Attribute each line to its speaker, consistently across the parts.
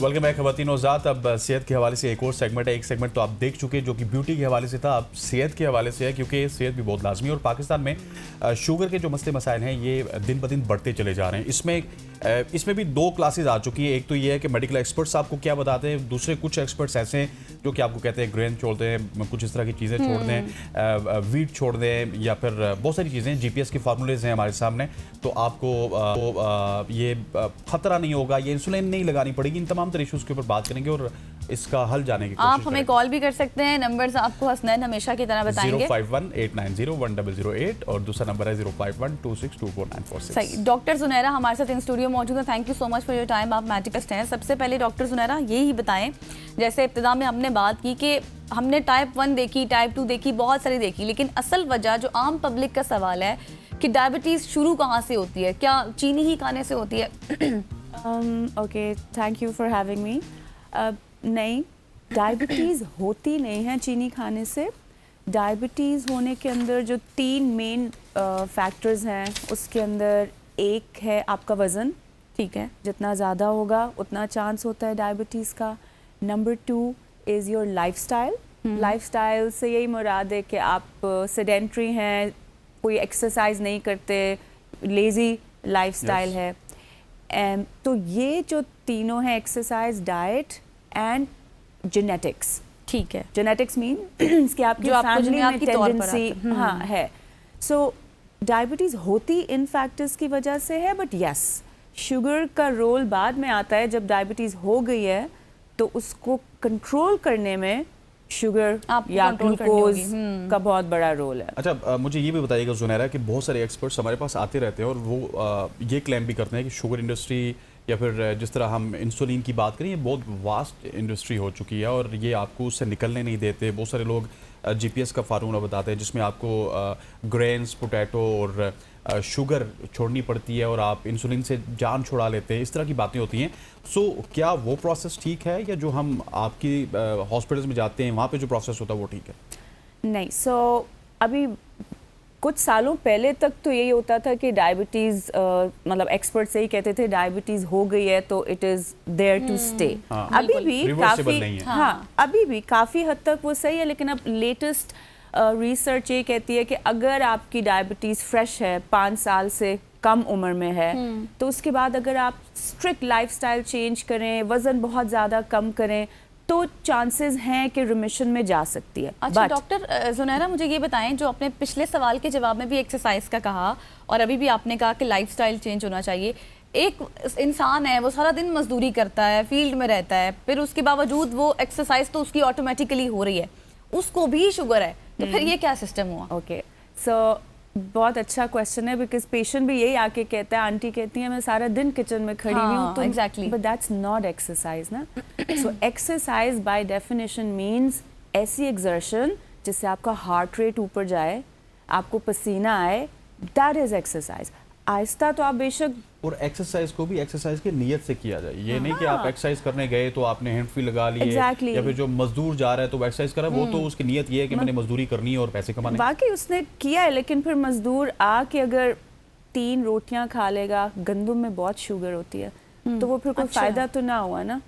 Speaker 1: बल्कि मैं ख़वातीन औज़ात अब सेहत के हवाले से एक और सेगमेंट है। एक सेगमेंट तो आप देख चुके जो कि ब्यूटी के हवाले से था, अब सेहत के हवाले से है, क्योंकि सेहत भी बहुत लाजमी है। और पाकिस्तान में शुगर के जो मसले मसाइल हैं ये दिन ब दिन बढ़ते चले जा रहे हैं। इसमें भी दो क्लासेस आ चुकी है। एक तो ये है कि मेडिकल एक्सपर्ट्स आपको क्या बताते हैं, दूसरे कुछ एक्सपर्ट्स ऐसे हैं जो कि आपको कहते हैं ग्रेन छोड़ दें, कुछ इस तरह की चीज़ें छोड़ दें, वीट छोड़ दें, या फिर बहुत सारी चीज़ें GPS के फार्मूलेज हैं हमारे सामने, तो आपको ये खतरा नहीं होगा, ये इंसुलिन नहीं लगानी पड़ेगी। इन तमाम तरह इशूज़ के ऊपर बात करेंगे और इसका हल जाने की कोशिश
Speaker 2: आप हमें कॉल भी कर सकते हैं, नंबर्स आपको हसनैन हमेशा की तरह बताएंगे।
Speaker 1: 051-890-1008 और दूसरा नंबर है 051-2624946।
Speaker 2: सही। डॉक्टर जुनैरा हमारे साथ इन स्टूडियो मौजूद है। Thank you so much for your time. आप मेडिकलिस्ट हैं। सबसे पहले डॉक्टर जुनैरा यही बताएं, जैसे इब्तिदा में हमने बात की कि हमने टाइप 1 देखी, टाइप 2 देखी, बहुत सारी देखी, लेकिन असल वजह जो आम पब्लिक का सवाल है कि डायबिटीज़ शुरू कहाँ से होती है, क्या चीनी ही खाने से होती है?
Speaker 3: Okay, thank you for having me. नहीं, डायबिटीज़ होती नहीं है चीनी खाने से। डायबिटीज़ होने के अंदर जो 3 मेन फैक्टर्स हैं, उसके अंदर एक है आपका वज़न, ठीक है, जितना ज़्यादा होगा उतना चांस होता है डायबिटीज़ का। Number 2 is your lifestyle. Lifestyle से यही मुराद है कि आप सेडेंट्री हैं, कोई एक्सरसाइज नहीं करते, लेज़ी लाइफस्टाइल है। तो ये जो तीनों हैं, एक्सरसाइज, डाइट एंड जेनेटिक्स, ठीक है। जेनेटिक्स मीन कि आपकी फैमिली में टेंडेंसी है। सो डायबिटीज़ होती इन फैक्टर्स की वजह से है, बट यस, शुगर का रोल बाद में आता है। जब डायबिटीज़ हो गई है तो उसको कंट्रोल करने में शुगर या ग्लूकोज का बहुत बड़ा रोल है।
Speaker 1: अच्छा, मुझे ये भी बताइएगा जुनैरा कि बहुत सारे एक्सपर्ट्स हमारे पास आते रहते हैं और वो ये क्लेम भी करते हैं कि शुगर इंडस्ट्री या फिर जिस तरह हम इंसुलिन की बात करें, ये बहुत वास्ट इंडस्ट्री हो चुकी है और ये आपको उससे निकलने नहीं देते। बहुत सारे लोग GPS का फार्मूला बताते हैं जिसमें आपको ग्रेन्स, पोटैटो और शुगर छोड़नी पड़ती है और आप इंसुलिन से जान छुड़ा लेते हैं, इस तरह की बातें होती हैं। सो क्या वो प्रोसेस ठीक है, या जो हम आपकी हॉस्पिटल्स में जाते हैं वहाँ पे जो प्रोसेस होता है वो ठीक है?
Speaker 3: नहीं, सो अभी कुछ सालों पहले तक तो यही होता था कि डायबिटीज़ मतलब एक्सपर्ट्स यही कहते थे डायबिटीज़ हो गई है तो it is there to stay. अभी भी काफ़ी, हाँ, अभी भी काफ़ी हद तक वो सही है, लेकिन अब लेटेस्ट रिसर्च ये कहती है कि अगर आपकी डायबिटीज़ फ्रेश है, 5 साल से कम उम्र में है, तो उसके बाद अगर आप स्ट्रिक्ट लाइफस्टाइल चेंज करें, वज़न बहुत ज़्यादा कम करें, तो चांसेस हैं कि रिमिशन में जा सकती है।
Speaker 2: अच्छा डॉक्टर जुनैरा, मुझे ये बताएं, जो आपने पिछले सवाल के जवाब में भी एक्सरसाइज का कहा और अभी भी आपने कहा कि लाइफस्टाइल चेंज होना चाहिए। एक इंसान है, वो सारा दिन मजदूरी करता है, फील्ड में रहता है, फिर उसके बावजूद वो एक्सरसाइज तो उसकी ऑटोमेटिकली हो रही है, उसको भी शुगर है, तो फिर ये क्या सिस्टम हुआ?
Speaker 3: ओके, सो बहुत अच्छा क्वेश्चन है, बिकॉज पेशेंट भी यही आके कहता है, आंटी कहती है मैं सारा दिन किचन में खड़ी हुई हूँ, तो
Speaker 2: exactly,
Speaker 3: but that's not exercise ना। So exercise by definition means ऐसी एक्सर्शन जिससे आपका हार्ट रेट ऊपर जाए, आपको पसीना आए, दैट इज एक्सरसाइज। आहिस्ता तो आप बेशक,
Speaker 1: और एक्सरसाइज को भी एक्सरसाइज की नीयत से किया जाए। ये नहीं कि आप एक्सरसाइज करने गए तो आपने हैंड फ्री लगा लिए, या फिर जो मजदूर जा रहा है तो वो एक्सरसाइज कर रहा है, वो तो उसकी नीयत ये है कि मैंने मजदूरी करनी है और पैसे कमाने।
Speaker 3: बाकी उसने किया है, लेकिन फिर मजदूर आके अगर 3 रोटियां खा लेगा, गंदम में बहुत शुगर होती है, तो वो फिर कोई फायदा तो ना हुआ ना।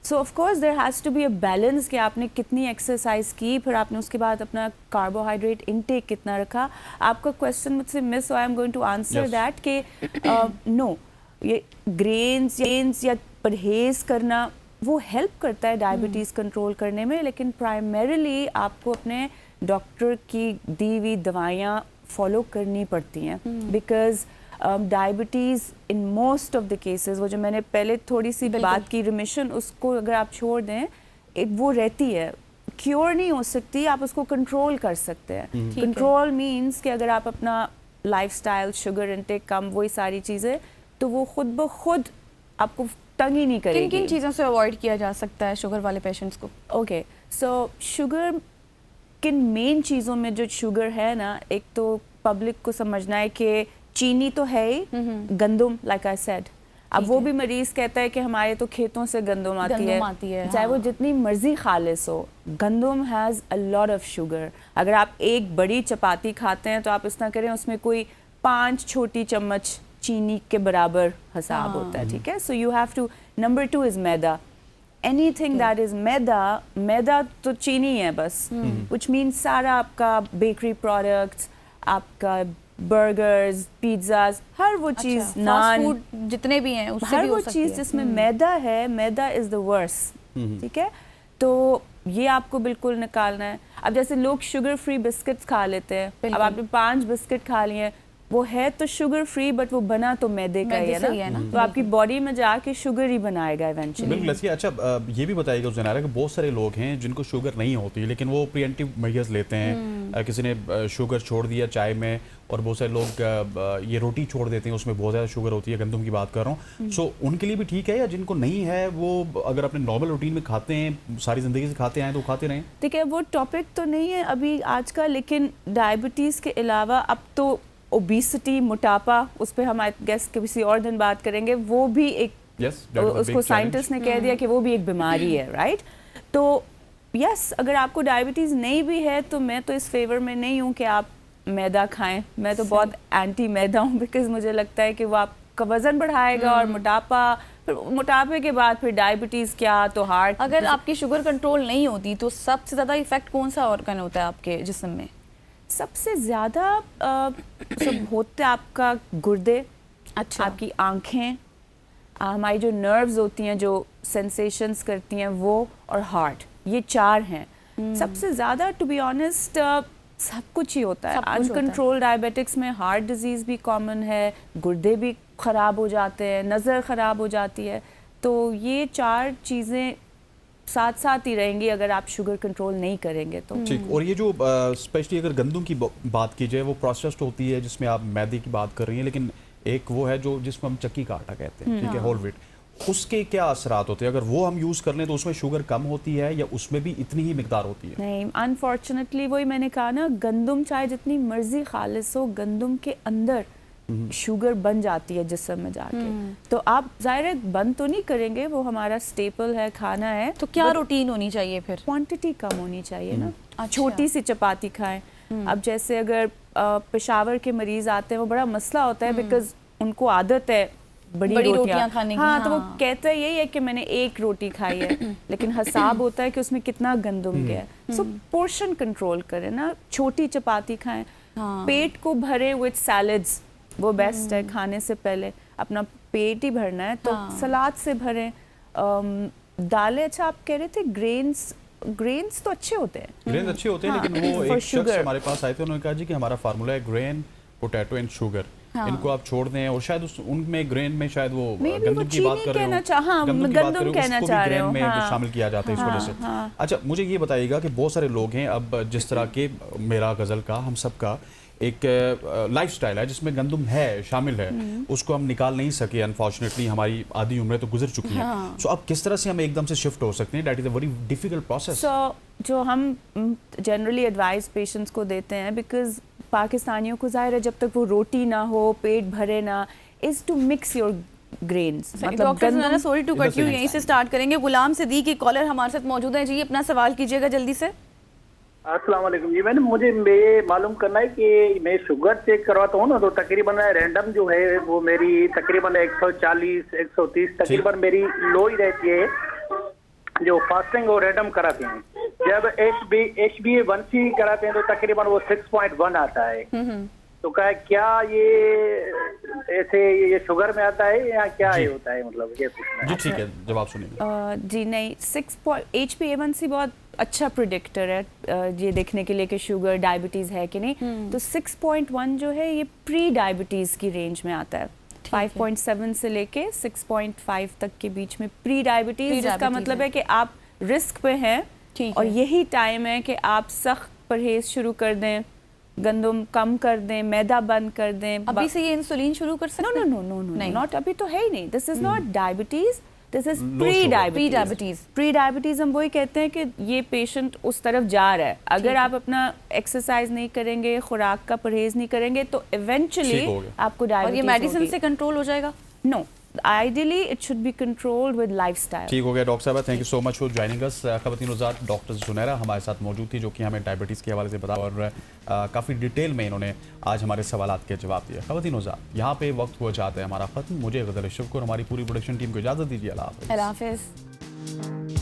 Speaker 3: So of course there has to be a balance कि आपने कितनी एक्सरसाइज की, फिर आपने उसके बाद अपना कार्बोहाइड्रेट इनटेक कितना रखा। आपका क्वेश्चन मुझसे मिस हुआ, I am going to answer that कि नो, ये ग्रेन्स या परहेज करना वो हेल्प करता है डायबिटीज़ कंट्रोल करने में, लेकिन प्राइमरीली आपको अपने डॉक्टर की दी हुई दवाइयाँ फॉलो करनी पड़ती हैं, because diabetes in most of the cases, वो जो मैंने पहले थोड़ी सी बात की रिमिशन, उसको अगर आप छोड़ दें, वो रहती है, क्योर नहीं हो सकती, आप उसको कंट्रोल कर सकते हैं। कंट्रोल मीन्स कि अगर आप अपना लाइफस्टाइल, शुगर इनटेक कम, वही सारी चीज़ें, तो वो खुद ब खुद आपको तंग ही नहीं करेगी।
Speaker 2: किन चीज़ों से अवॉइड किया जा सकता है शुगर वाले पेशेंट्स को?
Speaker 3: ओके, सो शुगर, किन मेन चीज़ों में जो शुगर है ना, एक तो पब्लिक को समझना है कि चीनी तो है ही, गंदम, लाइक आई सेड, अब वो भी मरीज कहता है कि हमारे तो खेतों से गंदम आती है, चाहे वो जितनी मर्जी खालिस हो, गंदम has a lot of sugar. अगर आप एक बड़ी चपाती खाते हैं तो आप इस तरह करें, उसमें कोई 5 छोटी चम्मच चीनी के बराबर हिसाब होता है, ठीक है। So you have to, number 2 is maida, anything that is maida तो चीनी है बस, which means सारा आपका बेकरी प्रोडक्ट्स, आपका बर्गर्स, पिज्जाज, हर वो चीज़,
Speaker 2: फास्ट
Speaker 3: नान,
Speaker 2: फूड जितने भी हैं उससे
Speaker 3: हर
Speaker 2: भी
Speaker 3: वो
Speaker 2: हो सकती
Speaker 3: चीज़
Speaker 2: है।
Speaker 3: जिसमें मैदा है, मैदा इज़ द वर्स्ट, ठीक है। तो ये आपको बिल्कुल निकालना है। अब जैसे लोग शुगर फ्री बिस्किट्स खा लेते हैं, अब
Speaker 2: बिल्कुल।
Speaker 3: आपने 5 बिस्किट खा लिए, वो है तो शुगर फ्री बट वो बना तो मैदे का
Speaker 2: मैदे से ही
Speaker 3: ही
Speaker 2: है
Speaker 3: है
Speaker 2: ना,
Speaker 3: ना, तो आपकी बॉडी में जाके शुगर ही बनाएगा इवेंचुअली।
Speaker 1: बिल्कुल ऐसी। अच्छा ये भी बताइएगा ज़नारा कि बहुत सारे लोग हैं जिनको शुगर नहीं होती लेकिन वो प्रिवेंटिव मेजर्स लेते हैं। किसी ने शुगर छोड़ दिया चाय में, और बहुत सारे लोग ये रोटी छोड़ देते हैं, उसमें बहुत ज़्यादा शुगर होती है, गंदम की बात कर रहा हूँ। सो उनके लिए भी ठीक है, या जिनको नहीं है वो अगर अपने नॉर्मल रूटीन में खाते हैं, सारी ज़िंदगी से खाते आए तो खाते रहें?
Speaker 3: ठीक है, वो टॉपिक तो नहीं है अभी आज का, लेकिन डायबिटीज़ के अलावा अब तो ओबेसिटी, मोटापा, उस पर हम आई गेस किसी और दिन बात करेंगे, वो भी एक
Speaker 1: Yes, that is a
Speaker 3: उसको
Speaker 1: big
Speaker 3: साइंटिस्ट ने कह दिया कि वो भी एक बीमारी है, राइट। तो यस, अगर आपको डायबिटीज़ नहीं भी है तो मैं तो इस फेवर में नहीं हूँ कि आप मैदा खाएं। मैं तो बहुत एंटी मैदा हूँ, बिकॉज मुझे लगता है कि वो आपका वज़न बढ़ाएगा और मोटापा, फिर मोटापे के बाद फिर डायबिटीज़ क्या, तो हार्ट।
Speaker 2: अगर आपकी शुगर कंट्रोल नहीं होती तो सबसे ज़्यादा इफेक्ट कौन सा ऑर्गन होता है आपके जिस्म में?
Speaker 3: सबसे ज़्यादा सब होते आपका गुर्दे,
Speaker 2: अच्छा।
Speaker 3: आपकी आँखें, हमारी जो नर्व्स होती हैं जो सेंसेशंस करती हैं वो, और हार्ट, ये 4 हैं। सबसे ज़्यादा टू बी ऑनेस्ट सब कुछ ही होता है।
Speaker 2: सब कुछ होता है।
Speaker 3: अनकंट्रोल डायबिटिक्स में हार्ट डिजीज़ भी कॉमन है, गुर्दे भी ख़राब हो जाते हैं, नज़र ख़राब हो जाती है। तो ये 4 चीज़ें साथ साथ ही रहेंगी अगर आप शुगर कंट्रोल नहीं करेंगे तो।
Speaker 1: ठीक। और ये जो स्पेशली अगर गंदम की बात की जाए, वो प्रोसेस्ड होती है जिसमें आप मैदे की बात कर रही हैं, लेकिन एक वो है जो जिसको हम चक्की का आटा कहते हैं, ठीक है, होल व्हीट, उसके क्या असरात होते हैं? अगर वो हम यूज़ कर लें तो उसमें शुगर कम होती है या उसमें भी इतनी ही मिकदार होती है?
Speaker 3: नहीं, अनफॉर्चुनेटली वही मैंने कहा ना, गंदम चाहे जितनी मर्जी खालिस हो, गंदम के अंदर शुगर बन जाती है जिस्म में जाके। तो आप जाहिर है बंद तो नहीं करेंगे, वो हमारा स्टेपल है, खाना है,
Speaker 2: तो क्या रूटीन होनी चाहिए फिर?
Speaker 3: क्वांटिटी कम होनी चाहिए ना।
Speaker 2: अच्छा।
Speaker 3: छोटी सी चपाती खाएं। अब जैसे अगर पेशावर के मरीज आते हैं, वो बड़ा मसला होता है बिकॉज उनको आदत है बड़ी
Speaker 2: रोटियां खाने की।
Speaker 3: हाँ, तो वो कहता है यही है कि मैंने एक रोटी खाई है, लेकिन हिसाब होता है कि उसमें कितना गंदम गया है। सो पोर्शन कंट्रोल करें ना, छोटी चपाती खाएं, पेट को भरे विद सैलड्स, वो बेस्ट है। खाने से पहले अपना पेट ही भरना है तो सलाद से भरें। दालें, अच्छा आप कह रहे थे ग्रेन्स तो अच्छे होते हैं।
Speaker 1: ग्रेन अच्छे होते हैं, लेकिन वो
Speaker 3: for
Speaker 1: एक शख्स
Speaker 3: sugar।
Speaker 1: हमारे पास आए थे, उन्होंने कहा जी कि हमारा फार्मूला है ग्रेन, पोटैटो एंड शुगर। इनको आप छोड़ दें, और शायद उनमें ग्रेन में शायद वो गंदम की बात कर रहे हो,
Speaker 3: गंदम कहना चाह रहे हो,
Speaker 1: में शामिल किया जाता है इस वजह से। अच्छा, मुझे ये बताइएगा कि बहुत सारे लोग हैं, अब जिस तरह के मेरा, गजल का, हम सब का एक लाइफस्टाइल है जिसमें गंदम है, शामिल है, उसको हम निकाल नहीं सके अनफॉर्चुनेटली, हमारी आधी उम्रें तो गुजर चुकी हैं। सो अब किस तरह से हम एकदम से शिफ्ट हो सकते हैं? That is a very difficult process.
Speaker 3: So जो हम जनरली एडवाइस पेशेंट्स को देते हैं, बिकॉज पाकिस्तानियों को जाहिर है जब तक वो रोटी ना हो, पेट भरे ना, is to mix your grains.
Speaker 2: Doctor sorry to cut you, यहीं से स्टार्ट करेंगे। गुलाम सिद्दीकी कॉलर हमारे साथ मौजूद है जी, अपना सवाल कीजिएगा जल्दी से।
Speaker 4: अस्सलाम वालेकुम जी। मैंने मुझे ये मालूम करना है कि मैं शुगर चेक करवाता हूँ ना, तो तकरीबन रैंडम जो है वो मेरी तकरीबन 140 130 तकरीबन मेरी लो ही रहती है, जो फास्टिंग और रैंडम कराते हैं। जब HbA1c कराते हैं तो तकरीबन वो 6.1 आता है। तो क्या ये ऐसे ये शुगर में आता है या क्या ये होता है, मतलब ये पूछना है।
Speaker 1: जी ठीक है, जवाब सुनिए।
Speaker 3: जी नहीं, HbA1c बहुत अच्छा प्रिडिक्टर है ये देखने के लिए कि शुगर, डायबिटीज़ है कि नहीं। तो 6.1 जो है ये प्री डायबिटीज़ की रेंज में आता है। 5.7 से लेके 6.5 तक के बीच में प्री डायबिटीज़, जिसका मतलब है कि आप रिस्क पे हैं, और यही टाइम है कि आप सख्त परहेज शुरू कर दें, गंदम कम कर दें, मैदा बंद कर दें।
Speaker 2: अभी से ये इंसुलिन शुरू कर सकते हैं?
Speaker 3: नो, नॉट अभी तो है ही नहीं। This is not diabetes, this is pre diabetes. Pre diabetes हम वही कहते हैं कि ये पेशेंट उस तरफ जा रहा है। अगर आप अपना एक्सरसाइज नहीं करेंगे, खुराक का परहेज नहीं करेंगे, तो इवेंचुअली आपको डायबिटीज।
Speaker 2: और ये मेडिसिन से कंट्रोल हो जाएगा?
Speaker 3: No, ideally it should be controlled with lifestyle।
Speaker 1: ठीक हो गया डॉक्टर साहब, thank you so much for joining us. ख़वातीन वज़ात डॉक्टर ज़ुनैरा हमारे साथ मौजूद थी, जो कि हमें डायबिटीज़ के हवाले से बता, और काफ़ी डिटेल में इन्होंने आज हमारे सवालात के जवाब दिए। ख़वातीन वज़ात, यहाँ पे वक्त हो जाता है हमारा ख़त्म। मुझे गज़ल शुक्र, हमारी पूरी प्रोडक्शन टीम को इजाज़त दीजिए। अल्लाह हाफ़िज़। हैं।